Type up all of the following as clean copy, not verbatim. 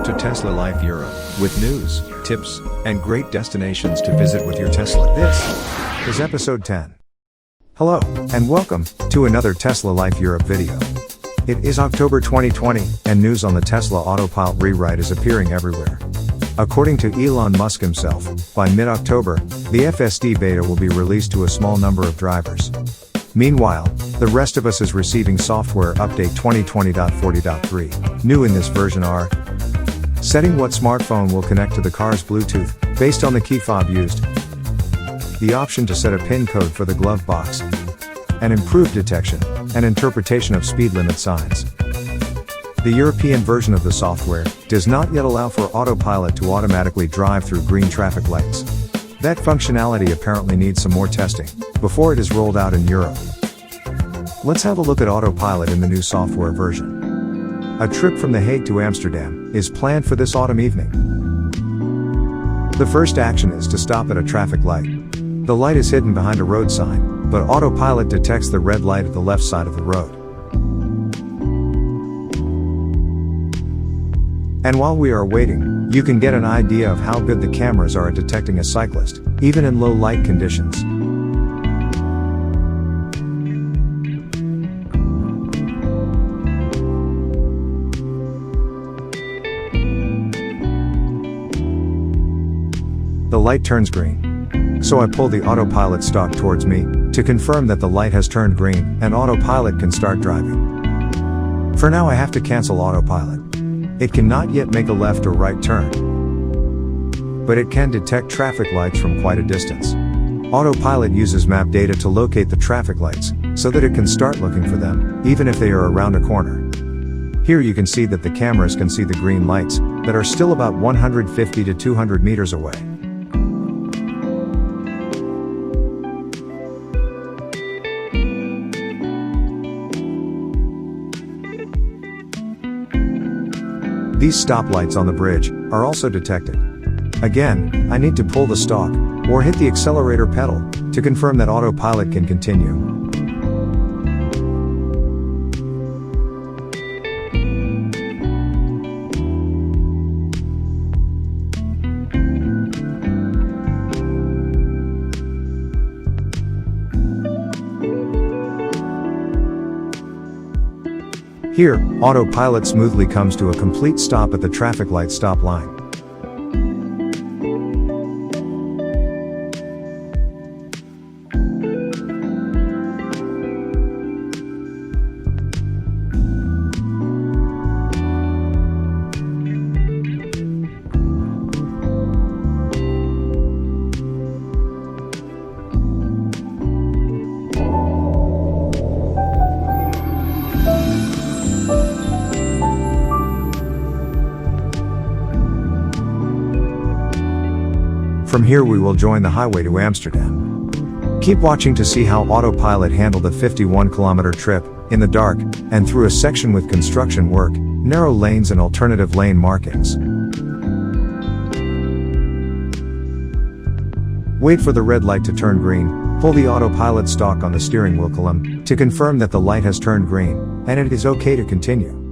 to Tesla Life Europe, with news, tips, and great destinations to visit with your Tesla. This is episode 10. Hello, and welcome to another Tesla Life Europe video. It is October 2020, and news on the Tesla Autopilot rewrite is appearing everywhere. According to Elon Musk himself, by mid-October, the FSD beta will be released to a small number of drivers. Meanwhile, the rest of us is receiving software update 2020.40.3. New in this version are setting what smartphone will connect to the car's Bluetooth, based on the key fob used, the option to set a PIN code for the glove box, and improved detection and interpretation of speed limit signs. The European version of the software does not yet allow for Autopilot to automatically drive through green traffic lights. That functionality apparently needs some more testing before it is rolled out in Europe. Let's have a look at Autopilot in the new software version. A trip from The Hague to Amsterdam is planned for this autumn evening. The first action is to stop at a traffic light. The light is hidden behind a road sign, but Autopilot detects the red light at the left side of the road. And while we are waiting, you can get an idea of how good the cameras are at detecting a cyclist, even in low light conditions. The light turns green. So I pull the Autopilot stalk towards me, to confirm that the light has turned green, and Autopilot can start driving. For now I have to cancel Autopilot. It cannot yet make a left or right turn, but it can detect traffic lights from quite a distance. Autopilot uses map data to locate the traffic lights, so that it can start looking for them, even if they are around a corner. Here you can see that the cameras can see the green lights, that are still about 150 to 200 meters away. These stoplights on the bridge are also detected. Again, I need to pull the stalk, or hit the accelerator pedal, to confirm that Autopilot can continue. Here, Autopilot smoothly comes to a complete stop at the traffic light stop line. From here we will join the highway to Amsterdam. Keep watching to see how Autopilot handled a 51-kilometer trip, in the dark, and through a section with construction work, narrow lanes and alternative lane markings. Wait for the red light to turn green, pull the Autopilot stalk on the steering wheel column, to confirm that the light has turned green, and it is okay to continue.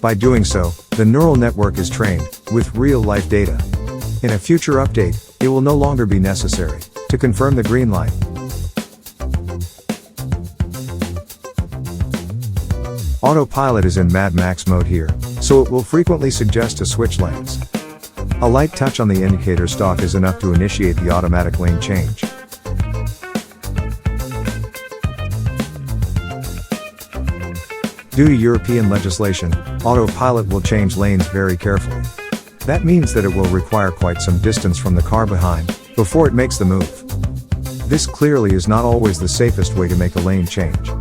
By doing so, the neural network is trained with real-life data. In a future update, it will no longer be necessary to confirm the green light. Autopilot is in Mad Max mode here, so it will frequently suggest to switch lanes. A light touch on the indicator stalk is enough to initiate the automatic lane change. Due to European legislation, Autopilot will change lanes very carefully. That means that it will require quite some distance from the car behind, before it makes the move. This clearly is not always the safest way to make a lane change.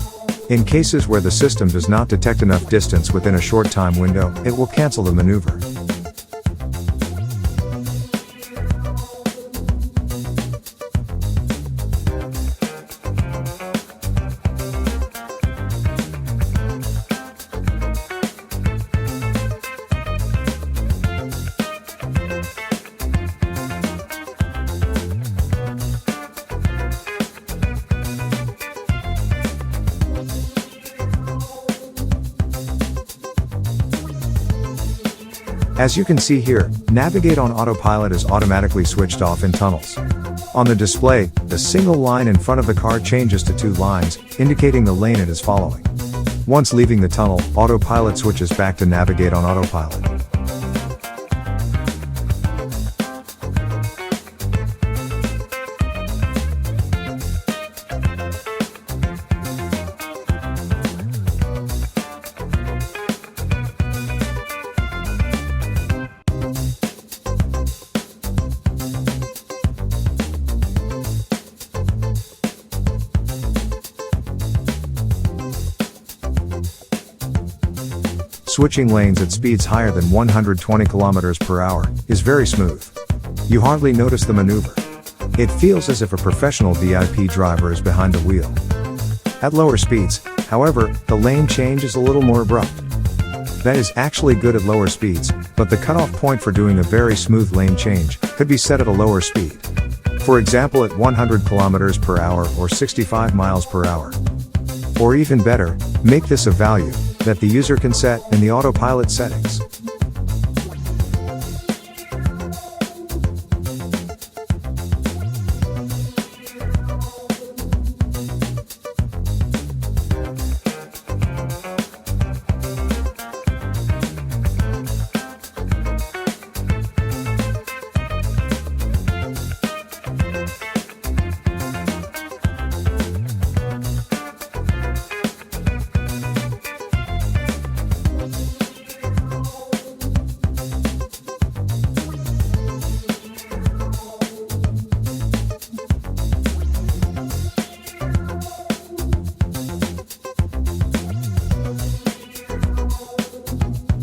In cases where the system does not detect enough distance within a short time window, it will cancel the maneuver. As you can see here, Navigate on Autopilot is automatically switched off in tunnels. On the display, the single line in front of the car changes to 2 lines, indicating the lane it is following. Once leaving the tunnel, Autopilot switches back to Navigate on Autopilot. Switching lanes at speeds higher than 120 km per hour is very smooth. You hardly notice the maneuver. It feels as if a professional VIP driver is behind the wheel. At lower speeds, however, the lane change is a little more abrupt. That is actually good at lower speeds, but the cutoff point for doing a very smooth lane change could be set at a lower speed. For example, at 100 km per hour or 65 miles per hour. Or even better, make this a value that the user can set in the autopilot settings.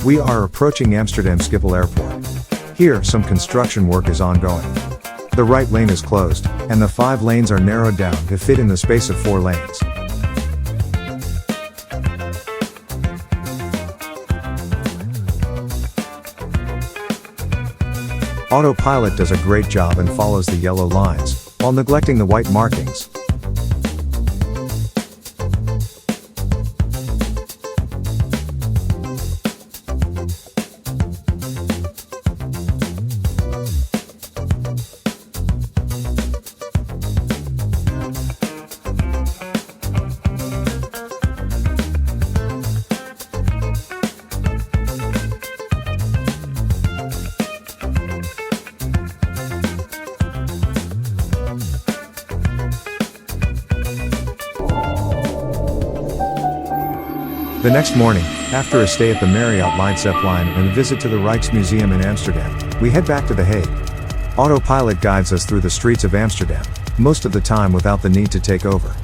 We are approaching Amsterdam Schiphol Airport. Here, some construction work is ongoing. The right lane is closed, and the 5 lanes are narrowed down to fit in the space of 4 lanes. Autopilot does a great job and follows the yellow lines, while neglecting the white markings. The next morning, after a stay at the Marriott Leidsep line and a visit to the Rijksmuseum in Amsterdam, we head back to The Hague. Autopilot guides us through the streets of Amsterdam, most of the time without the need to take over.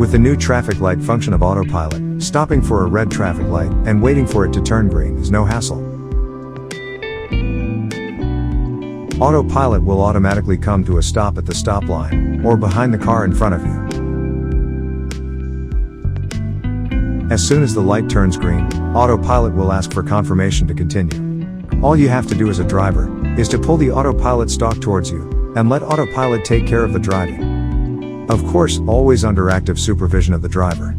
With the new traffic light function of Autopilot, stopping for a red traffic light and waiting for it to turn green is no hassle. Autopilot will automatically come to a stop at the stop line, or behind the car in front of you. As soon as the light turns green, Autopilot will ask for confirmation to continue. All you have to do as a driver is to pull the Autopilot stalk towards you, and let Autopilot take care of the driving. Of course, always under active supervision of the driver.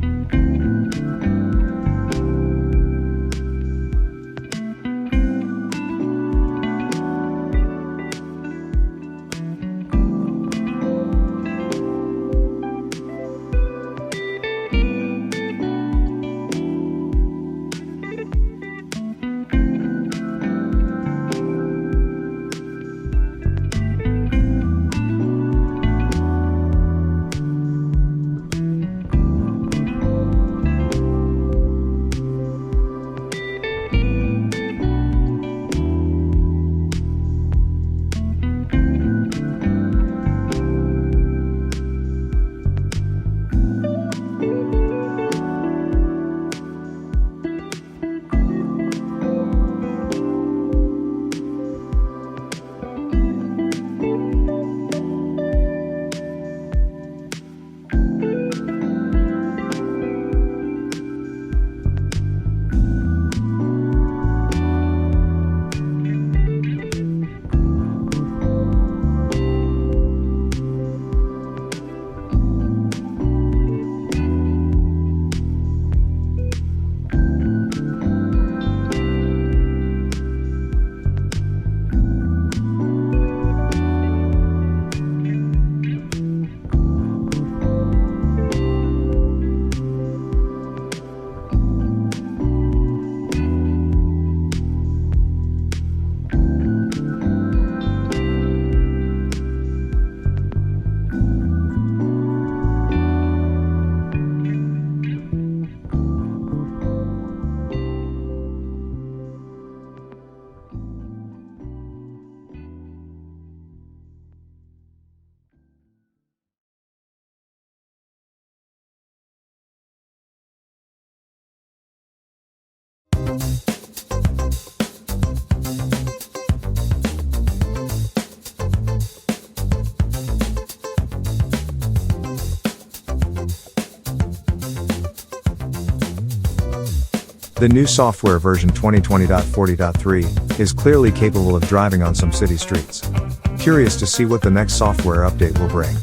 The new software version 2020.40.3 is clearly capable of driving on some city streets. Curious to see what the next software update will bring.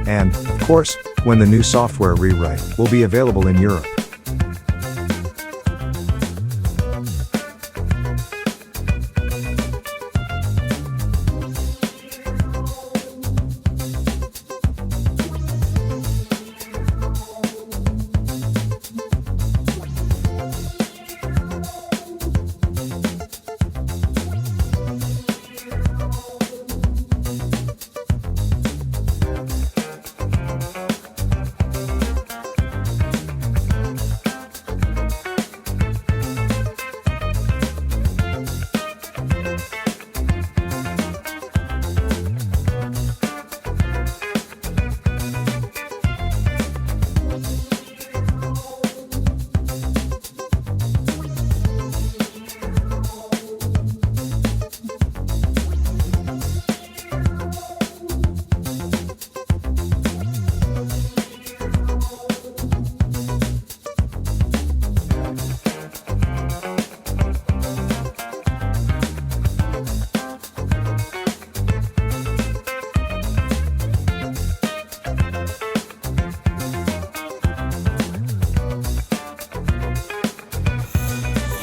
And, of course, when the new software rewrite will be available in Europe.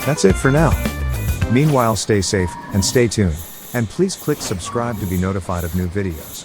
That's it for now. Meanwhile, stay safe and stay tuned, and please click subscribe to be notified of new videos.